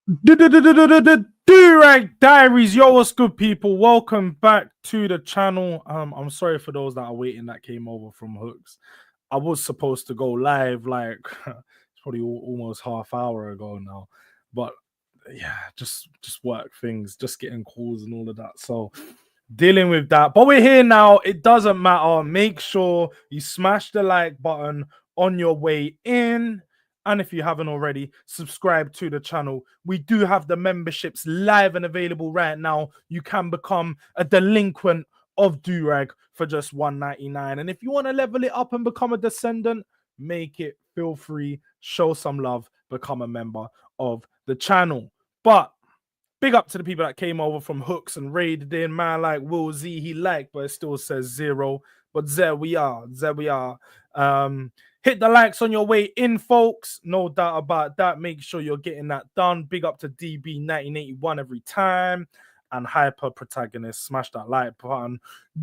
Durag Diaries, yo, what's good, people? Welcome back to the channel. I'm sorry for those that are waiting that came over from Hooks. I was supposed to go live like it's probably almost half hour ago now, but yeah, just work things, just getting calls and all of that. So dealing with that, but we're here now. It doesn't matter. Make sure you smash the like button on your way in. And if you haven't already, subscribe to the channel. We do have the memberships live and available right now. You can become a delinquent of Durag for just $1.99. And if you want to level it up and become a descendant, make it. Feel free, show some love, become a member of the channel. But big up to the people that came over from Hooks and raided in. Man like Will Z, he liked, but it still says 0. But there we are. Hit the likes on your way in, folks. No doubt about that. Make sure you're getting that done. Big up to DB1981 every time. And Hyper Protagonist, smash that like button.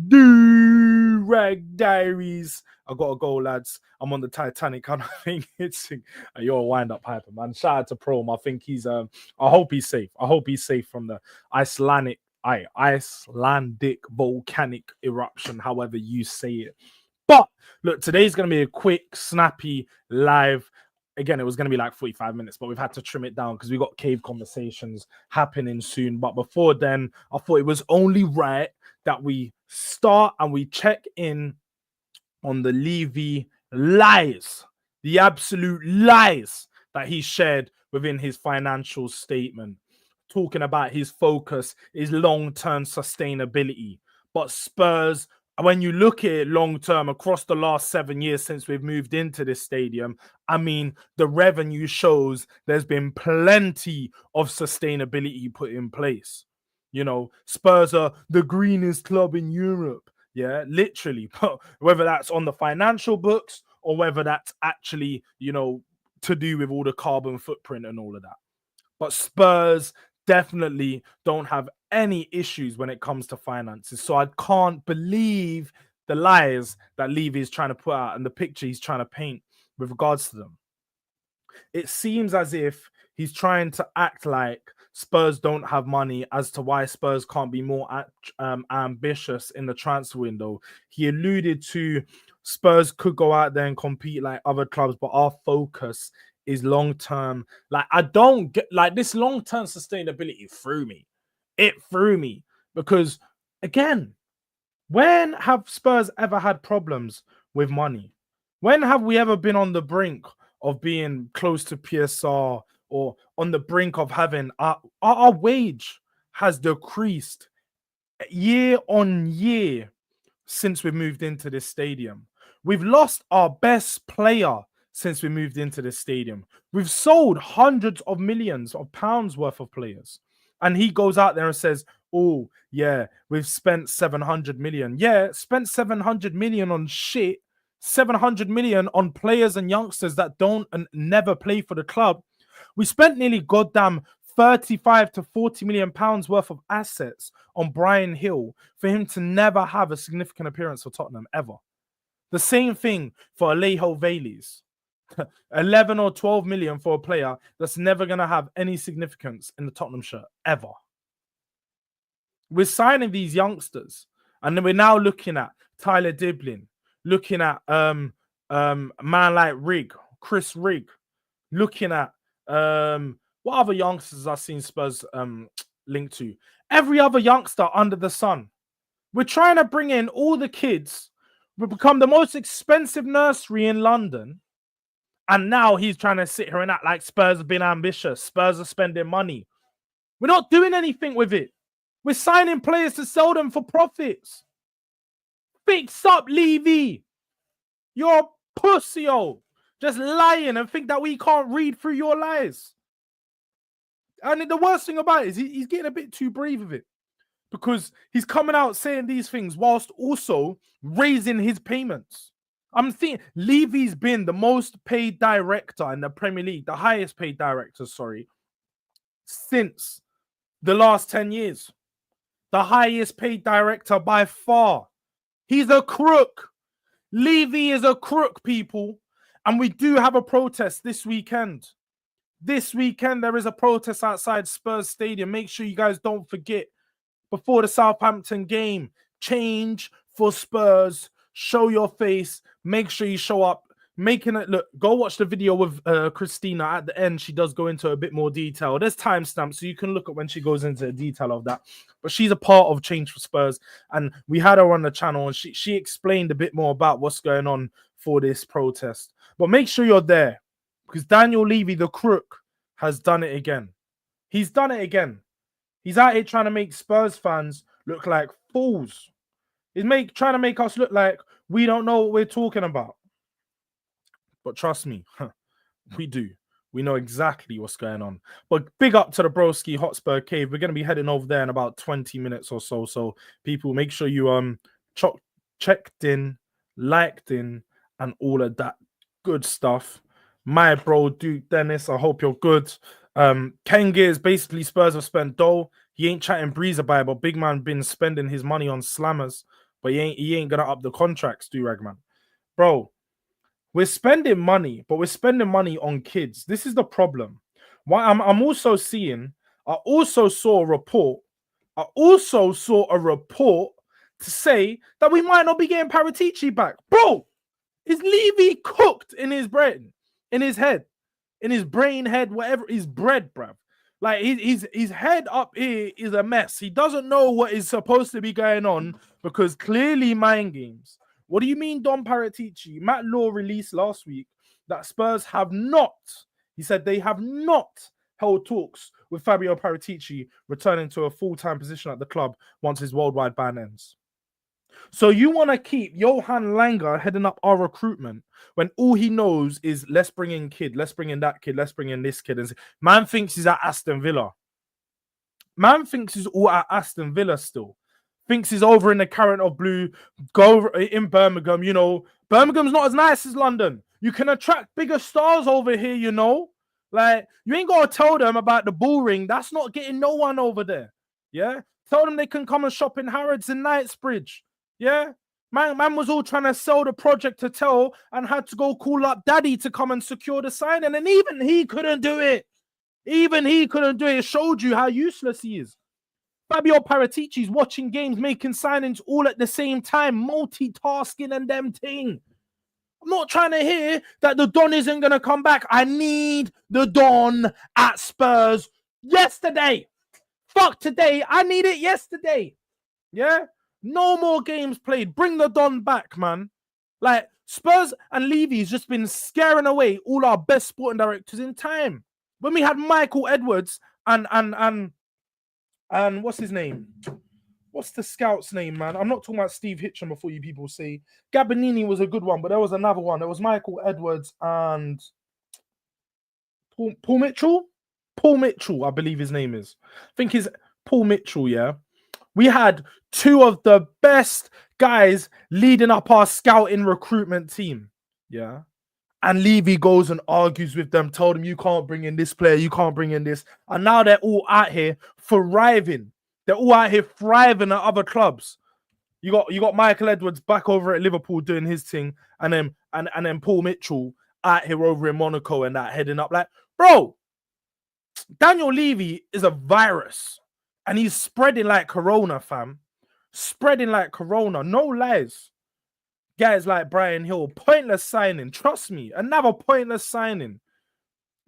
Durag Diaries. I gotta go, lads. I'm on the Titanic. I think it's you're a wind-up Hyper, man. Shout out to Prom. I think he's I hope he's safe. I hope he's safe from the Icelandic volcanic eruption, however you say it. But look, today's going to be a quick, snappy live. Again, it was going to be like 45 minutes, but we've had to trim it down because we got cave conversations happening soon. But before then, I thought it was only right that we start and we check in on the LEVY lies, the absolute lies that he shared within his financial statement, talking about his focus is long-term sustainability. But Spurs, when you look at it long-term across the last 7 years since we've moved into this stadium, I mean, the revenue shows there's been plenty of sustainability put in place. You know, Spurs are the greenest club in Europe. Yeah, literally. Whether that's on the financial books or whether that's actually, you know, to do with all the carbon footprint and all of that. But Spurs definitely don't have any issues when it comes to finances. So I can't believe the lies that Levy is trying to put out and the picture he's trying to paint with regards to them. It seems as if he's trying to act like Spurs don't have money as to why Spurs can't be more ambitious in the transfer window. He alluded to Spurs could go out there and compete like other clubs, but our focus is long-term. Like, I don't get, like, this long-term sustainability threw me. It threw me because, again, when have Spurs ever had problems with money? When have we ever been on the brink of being close to PSR or on the brink of having our wage has decreased year on year since we moved into this stadium? We've lost our best player since we moved into this stadium. We've sold hundreds of millions of pounds worth of players. And he goes out there and says, oh, yeah, we've spent 700 million. Yeah, spent 700 million on shit, 700 million on players and youngsters that don't and never play for the club. We spent nearly goddamn 35 to 40 million pounds worth of assets on Brian Hill for him to never have a significant appearance for Tottenham ever. The same thing for Alejo Vales. 11 or 12 million for a player that's never going to have any significance in the Tottenham shirt ever. We're signing these youngsters, and then we're now looking at Tyler Diblin, looking at man like Chris Rigg, looking at what other youngsters I've seen Spurs linked to. Every other youngster under the sun. We're trying to bring in all the kids. We become the most expensive nursery in London. And now he's trying to sit here and act like Spurs have been ambitious. Spurs are spending money. We're not doing anything with it. We're signing players to sell them for profits. Fix up, Levy. You're a pussy-o. Just lying and think that we can't read through your lies. And the worst thing about it is he's getting a bit too brave with it. Because he's coming out saying these things whilst also raising his payments. I'm thinking Levy's been the most paid director in the Premier League, the highest paid director, since the last 10 years. The highest paid director by far. He's a crook. Levy is a crook, people. And we do have a protest this weekend. This weekend, there is a protest outside Spurs Stadium. Make sure you guys don't forget. Before the Southampton game, change for Spurs. Show your face. Make sure you show up. Making it look. Go watch the video with Christina at the end. She does go into a bit more detail. There's timestamps, so you can look at when she goes into the detail of that. But she's a part of Change for Spurs, and we had her on the channel, and she explained a bit more about what's going on for this protest. But make sure you're there, because Daniel Levy, the crook, has done it again. He's done it again. He's out here trying to make Spurs fans look like fools. He's trying to make us look like we don't know what we're talking about. But trust me, we do. We know exactly what's going on. But big up to the Broski Hotspur Cave. We're going to be heading over there in about 20 minutes or so. So people, make sure you checked in, liked in, and all of that good stuff. My bro, Duke Dennis, I hope you're good. Ken Gears, basically Spurs have spent dough. He ain't chatting breeze about it, but big man been spending his money on slammers. But he ain't gonna up the contracts, Durag, man. Bro, we're spending money, but we're spending money on kids. This is the problem. What I'm also seeing, I also saw a report to say that we might not be getting Paratici back. Bro, is Levy cooked in his brain, in his head? In his brain, head, whatever, his bread, bruv. Like, his head up here is a mess. He doesn't know what is supposed to be going on because clearly mind games. What do you mean, Don Paratici? Matt Law released last week that Spurs have not, he said they have not held talks with Fabio Paratici returning to a full-time position at the club once his worldwide ban ends. So you want to keep Johan Langer heading up our recruitment when all he knows is let's bring in kid, let's bring in that kid, let's bring in this kid. And man thinks he's at Aston Villa. Man thinks he's all at Aston Villa still. Thinks he's over in the current of blue, go in Birmingham. You know, Birmingham's not as nice as London. You can attract bigger stars over here, you know. Like, you ain't got to tell them about the bull ring. That's not getting no one over there. Yeah? Tell them they can come and shop in Harrods and Knightsbridge. Yeah, man was all trying to sell the project to Tell and had to go call up Daddy to come and secure the signing, and even he couldn't do it. Even he couldn't do it. It showed you how useless he is. Fabio Paratici's watching games, making signings all at the same time, multitasking and them thing. I'm not trying to hear that the Don isn't going to come back. I need the Don at Spurs yesterday. Fuck today. I need it yesterday. Yeah? No more games played. Bring the Don back, man. Like, Spurs and Levy's just been scaring away all our best sporting directors in time. When we had Michael Edwards and what's his name? What's the scout's name, man? I'm not talking about Steve Hitcham before you people say. Gabbanini was a good one, but there was another one. There was Michael Edwards and Paul Mitchell? Paul Mitchell, I believe his name is. I think it's Paul Mitchell, yeah? We had two of the best guys leading up our scouting recruitment team. Yeah. And Levy goes and argues with them, told them you can't bring in this player, you can't bring in this. And now they're all out here thriving. They're all out here thriving at other clubs. You got Michael Edwards back over at Liverpool doing his thing, and then Paul Mitchell out here over in Monaco and that heading up. Like, bro, Daniel Levy is a virus. And he's spreading like corona, fam. Spreading like corona. No lies. Guys like Brian Hill, pointless signing. Trust me, another pointless signing.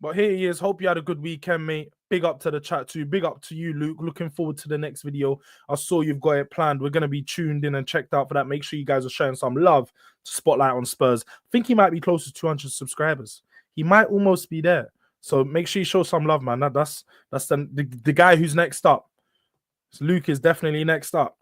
But here he is. Hope you had a good weekend, mate. Big up to the chat too. Big up to you, Luke. Looking forward to the next video. I saw you've got it planned. We're going to be tuned in and checked out for that. Make sure you guys are showing some love to Spotlight on Spurs. I think he might be close to 200 subscribers. He might almost be there. So make sure you show some love, man. That's the guy who's next up. So Luke is definitely next up.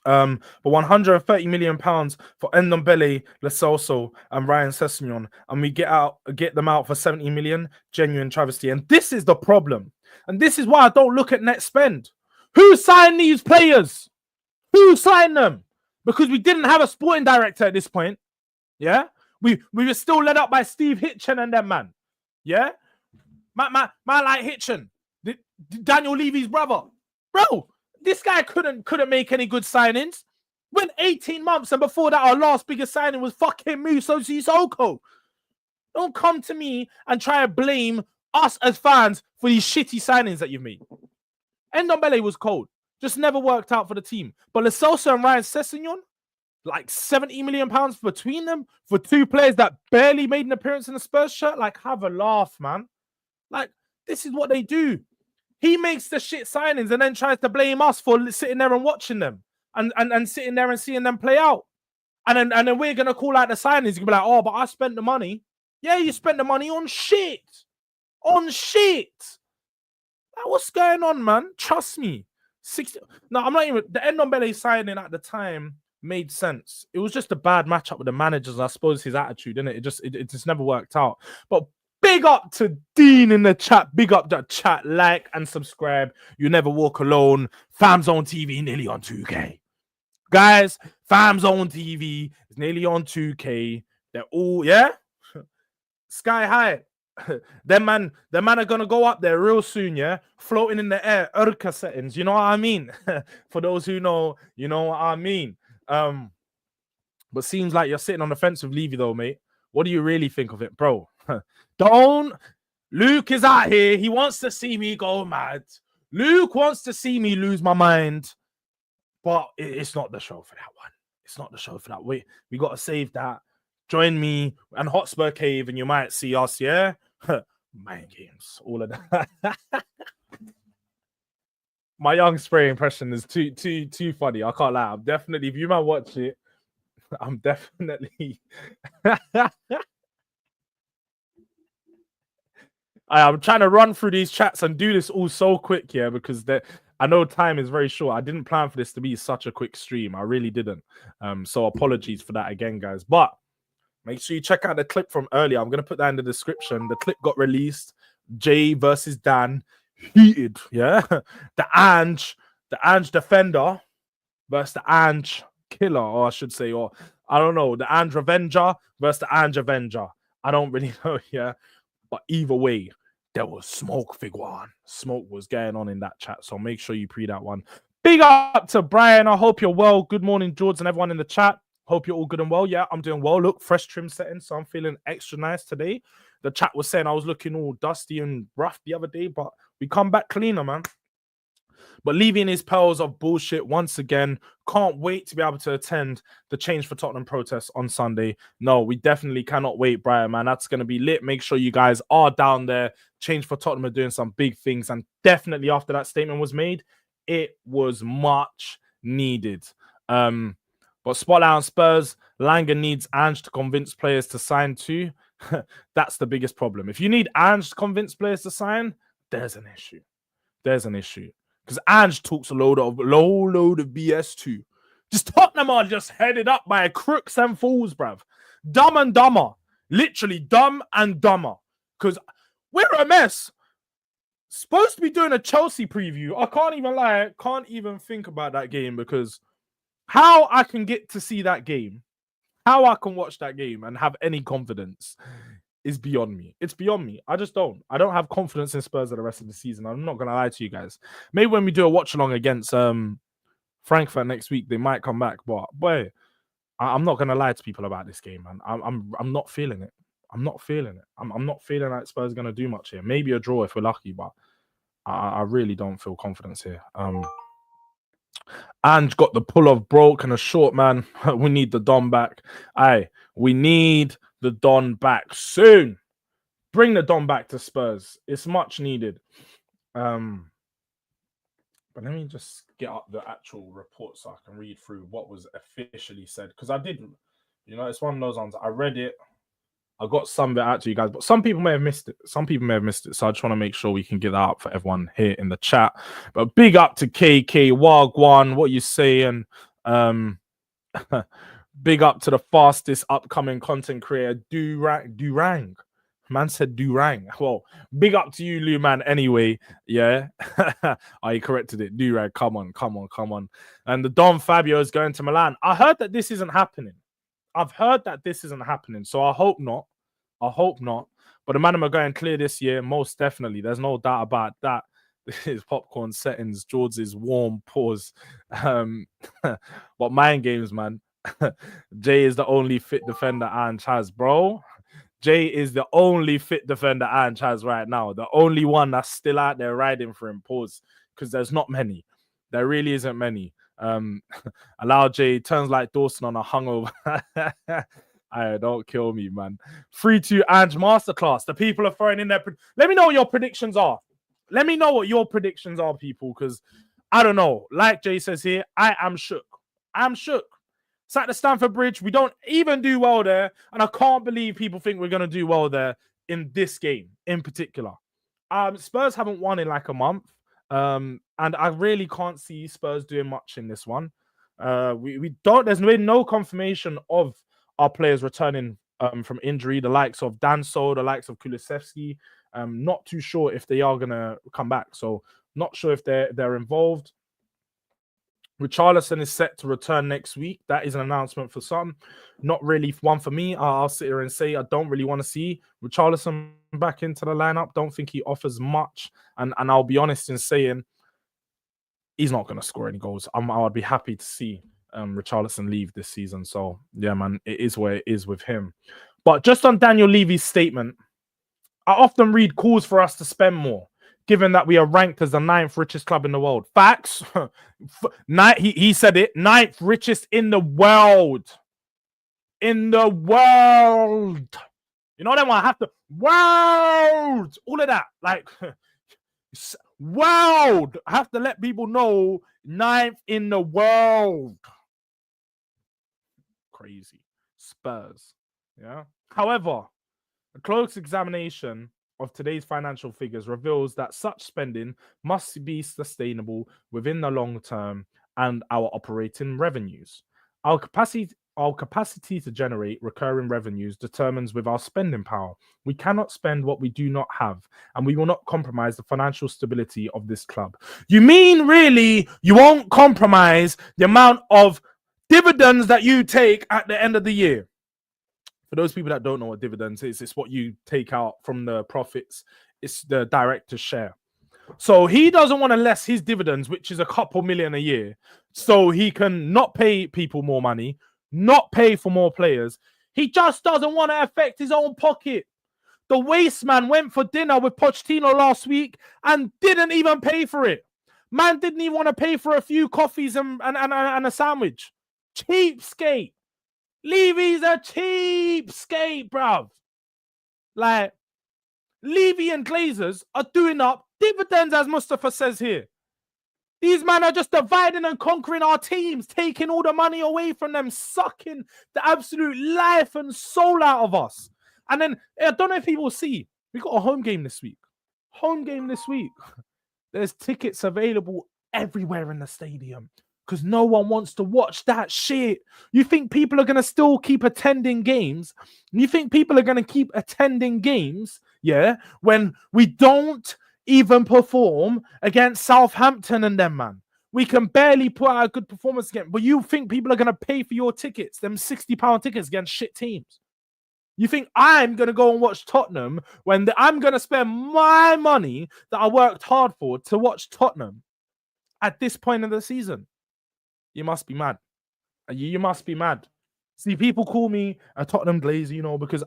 But 130 million pounds for Ndombele, Lo Celso, and Ryan Sessegnon, and we get them out for 70 million. Genuine travesty. And this is the problem. And this is why I don't look at net spend. Who signed these players? Who signed them? Because we didn't have a sporting director at this point. Yeah, we were still led up by Steve Hitchen and them, man. Yeah, man like Hitchen, Daniel Levy's brother. Bro, this guy couldn't make any good signings. Went 18 months, and before that, our last biggest signing was fucking Muso Sissoko. Don't come to me and try to blame us as fans for these shitty signings that you've made. Ndombele was cold. Just never worked out for the team. But Lo Celso and Ryan Sessegnon, like £70 million between them for two players that barely made an appearance in the Spurs shirt. Like, have a laugh, man. Like, this is what they do. He makes the shit signings and then tries to blame us for sitting there and watching them and sitting there and seeing them play out. And then we're going to call out the signings. You're going to be like, oh, but I spent the money. Yeah, you spent the money on shit. On shit. Like, what's going on, man? Trust me. 60. No, I'm not even. The Ndombele signing at the time made sense. It was just a bad matchup with the managers. I suppose his attitude, innit? It just never worked out. But big up to Dean in the chat. Big up that chat. Like and subscribe. You never walk alone. Fam Zone TV nearly on 2K. Guys, Fam Zone TV is nearly on 2K. They're all, yeah? Sky high. Them man are gonna go up there real soon, yeah? Floating in the air, Urka settings. You know what I mean? For those who know, you know what I mean. But seems like you're sitting on the fence with Levy, though, mate. What do you really think of it, bro? Don't. Luke is out here. He wants to see me go mad. Luke wants to see me lose my mind. But it's not the show for that one. It's not the show for that. We got to save that. Join me and Hotspur Cave, and you might see us, yeah? Mind games, all of that. My young spray impression is too funny. I can't lie. I'm definitely, if you might watch it, I'm definitely. I'm trying to run through these chats and do this all so quick, yeah, because I know time is very short. I didn't plan for this to be such a quick stream. I really didn't. So apologies for that again, guys. But make sure you check out the clip from earlier. I'm going to put that in the description. The clip got released. Jay versus Dan. Heated, yeah? The Ange defender versus the Ange killer, or I should say, or I don't know, the Ange Revenger versus the Ange Avenger. I don't really know, yeah? But either way, there was smoke, Figuan. Smoke was going on in that chat, so make sure you pre that one. Big up to Brian. I hope you're well. Good morning, Jords, and everyone in the chat. Hope you're all good and well. Yeah, I'm doing well. Look, fresh trim settings, so I'm feeling extra nice today. The chat was saying I was looking all dusty and rough the other day, but we come back cleaner, man. But leaving his pearls of bullshit once again. Can't wait to be able to attend the Change for Tottenham protest on Sunday. No, we definitely cannot wait, Brian, man. That's going to be lit. Make sure you guys are down there. Change for Tottenham are doing some big things. And definitely after that statement was made, it was much needed. But spotlight on Spurs. Langer needs Ange to convince players to sign too. That's the biggest problem. If you need Ange to convince players to sign, there's an issue. There's an issue. Because Ange talks a load of BS too. Just Tottenham are just headed up by crooks and fools, bruv. Dumb and dumber. Literally dumb and dumber. Because we're a mess. Supposed to be doing a Chelsea preview. I can't even lie. Can't even think about that game because how I can get to see that game, how I can watch that game and have any confidence is beyond me. It's beyond me. I just don't. I don't have confidence in Spurs for the rest of the season. I'm not going to lie to you guys. Maybe when we do a watch-along against Frankfurt next week, they might come back. But, boy, I'm not going to lie to people about this game, man. I'm not feeling it. I'm not feeling it. I'm not feeling like Spurs are going to do much here. Maybe a draw if we're lucky, but I really don't feel confidence here. Ange got the pull of broke and a short man. We need the Don back. We need the Don back soon. Bring the Don back to Spurs. It's much needed. But let me just get up the actual report so I can read through what was officially said. Because I didn't, it's one of those ones. I read it. I got some of it out to you guys, but some people may have missed it. So I just want to make sure we can get that up for everyone here in the chat. But big up to KK Wagwan. What you saying? Big up to the fastest upcoming content creator, Durang. Man said Durang. Well, big up to you, Lou, man. Anyway, yeah. I corrected it. Durang, come on. And the Don Fabio is going to Milan. I heard that this isn't happening. So I hope not. But the man are going clear this year, most definitely. There's no doubt about that. This is popcorn settings. Jords is warm pause. But mind games, man. Jay is the only fit defender Ange has, bro. Jay is the only fit defender Ange has right now. The only one that's still out there riding for him. Pause. Because there's not many. There really isn't many. Allow Jay turns like Dawson on a hungover. Don't kill me, man. 3-2 Ange masterclass. The people are throwing in their. Let me know what your predictions are. Let me know what your predictions are, people, because I don't know. Like Jay says here, I am shook. I'm shook. It's at the Stamford Bridge. We don't even do well there, and I can't believe people think we're gonna do well there in this game in particular. Spurs haven't won in like a month. And I really can't see Spurs doing much in this one. We don't. There's been no confirmation of our players returning from injury. The likes of Danso, the likes of Kulusevski. Not too sure if they are gonna come back. So not sure if they're involved. Richarlison is set to return next week. That is an announcement for some. Not really one for me. I'll sit here and say I don't really want to see Richarlison back into the lineup. Don't think he offers much. And I'll be honest in saying he's not going to score any goals. I'd be happy to see Richarlison leave this season. So, yeah, man, it is where it is with him. But just on Daniel Levy's statement, I often read calls for us to spend more, given that we are ranked as the 9th richest club in the world. Facts. He said it. 9th richest in the world. In the world. You know them one? I have to. World. All of that. Like, world. I have to let people know 9th in the world. Crazy. Spurs. Yeah. However, a close examination of today's financial figures reveals that such spending must be sustainable within the long term and our operating revenues. Our capacity to generate recurring revenues determines with our spending power. We cannot spend what we do not have, and we will not compromise the financial stability of this club. You mean really you won't compromise the amount of dividends that you take at the end of the year? For those people that don't know what dividends is, it's what you take out from the profits. It's the director's share. So he doesn't want to less his dividends, which is a couple million a year, so he can not pay people more money, not pay for more players. He just doesn't want to affect his own pocket. The waste man went for dinner with Pochettino last week and didn't even pay for it. Man didn't even want to pay for a few coffees and a sandwich. Cheapskate. Levy's a cheapskate, bruv. Like, Levy and Glazers are doing up dividends, as Mustafa says here. These men are just dividing and conquering our teams, taking all the money away from them, sucking the absolute life and soul out of us. And then, I don't know if people see, we got a home game this week. There's tickets available everywhere in the stadium, because no one wants to watch that shit. You think people are going to still keep attending games? You think people are going to keep attending games, yeah, when we don't even perform against Southampton and them, man? We can barely put out a good performance again. But you think people are going to pay for your tickets, them £60 tickets against shit teams? You think I'm going to go and watch Tottenham when I'm going to spend my money that I worked hard for to watch Tottenham at this point in the season? You must be mad. You must be mad. See, people call me a Tottenham Glazer, you know, because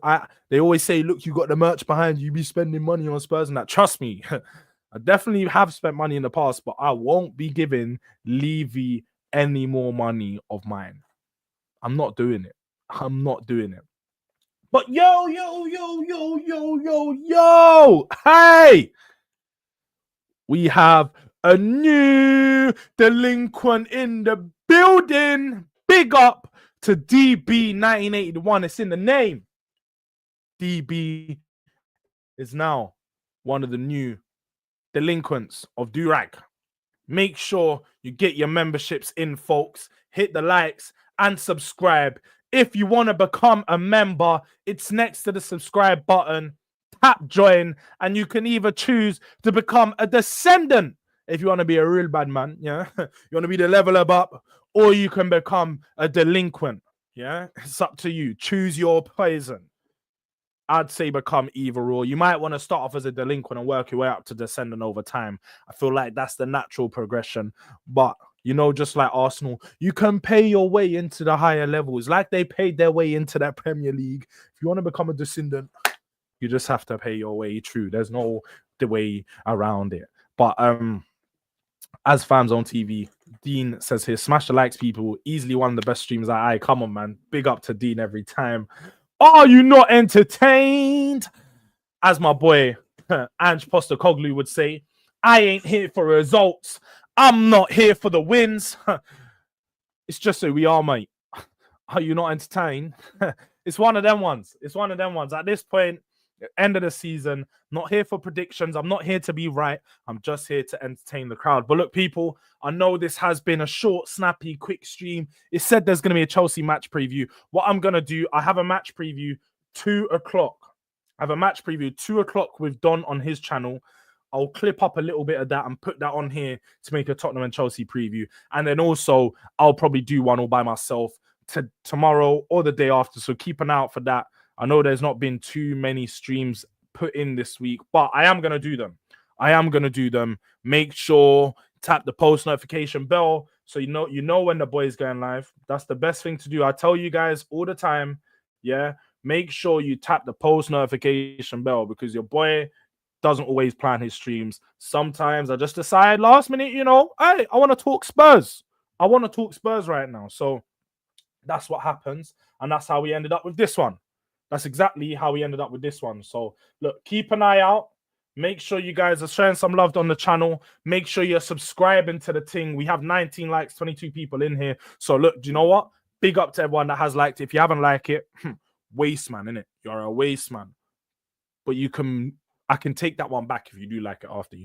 they always say, look, you got the merch behind you, you be spending money on Spurs and that. Trust me, I definitely have spent money in the past, but I won't be giving Levy any more money of mine. I'm not doing it. But yo, hey! We have a new delinquent in the building. Big up to DB 1981. It's in the name. DB is now one of the new delinquents of Durag. Make sure you get your memberships in, folks. Hit the likes and subscribe. If you want to become a member, it's next to the subscribe button. Tap join, and you can either choose to become a descendant if you want to be a real bad man, yeah. You want to be the level up, or you can become a delinquent, yeah. It's up to you. Choose your poison. I'd say become either or. You might want to start off as a delinquent and work your way up to descendant over time. I feel like that's the natural progression. But, you know, just like Arsenal, you can pay your way into the higher levels, like they paid their way into that Premier League. If you want to become a descendant, You just have to pay your way through. There's no the way around it. But as fans on TV, Dean says here, smash the likes, people. Easily one of the best streams. I come on, man. Big up to Dean every time. Are you not entertained? As my boy Ange Postecoglou would say, I ain't here for results. I'm not here for the wins. It's just who we are, mate. Are you not entertained? It's one of them ones. It's one of them ones. At this point, end of the season, not here for predictions. I'm not here to be right. I'm just here to entertain the crowd. But look, people, I know this has been a short, snappy, quick stream. It said there's going to be a Chelsea match preview. What I'm going to do, I have a match preview 2 o'clock. I have a match preview 2 o'clock with Don on his channel. I'll clip up a little bit of that and put that on here to make a Tottenham and Chelsea preview. And then also, I'll probably do one all by myself tomorrow or the day after. So keep an eye out for that. I know there's not been too many streams put in this week, but I am going to do them. I am going to do them. Make sure, tap the post notification bell so you know when the boy is going live. That's the best thing to do. I tell you guys all the time, yeah, make sure you tap the post notification bell because your boy doesn't always plan his streams. Sometimes I just decide last minute, hey, I want to talk Spurs. I want to talk Spurs right now. So that's what happens. And that's how we ended up with this one. That's exactly how we ended up with this one. So look, keep an eye out. Make sure you guys are showing some love on the channel. Make sure you're subscribing to the thing. We have 19 likes, 22 people in here. So look, do you know what? Big up to everyone that has liked it. If you haven't liked it, waste man, innit? You're a waste man. But I can take that one back if you do like it after,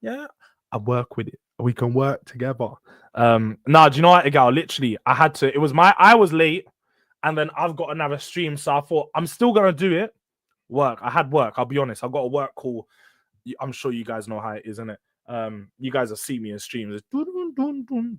Yeah, I work with it. We can work together. Do you know what, Gal? Literally, I was late and then I've got another stream. So I thought I'm still going to do it. I had work. I'll be honest. I've got a work call. I'm sure you guys know how it is, innit? You guys have seen me in streams.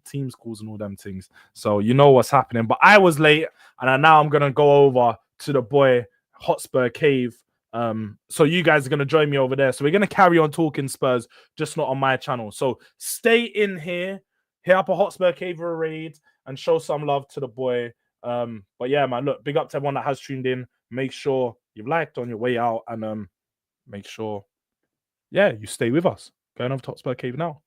Teams calls and all them things. So you know what's happening. But I was late and now I'm going to go over to the boy Hotspur Cave. So you guys are going to join me over there. So we're going to carry on talking Spurs, just not on my channel. So stay in here, hit up a Hotspur Cave or a raid and show some love to the boy. But yeah, man, look, big up to everyone that has tuned in. Make sure you've liked on your way out and make sure, yeah, you stay with us. Going over to Hotspur Cave now.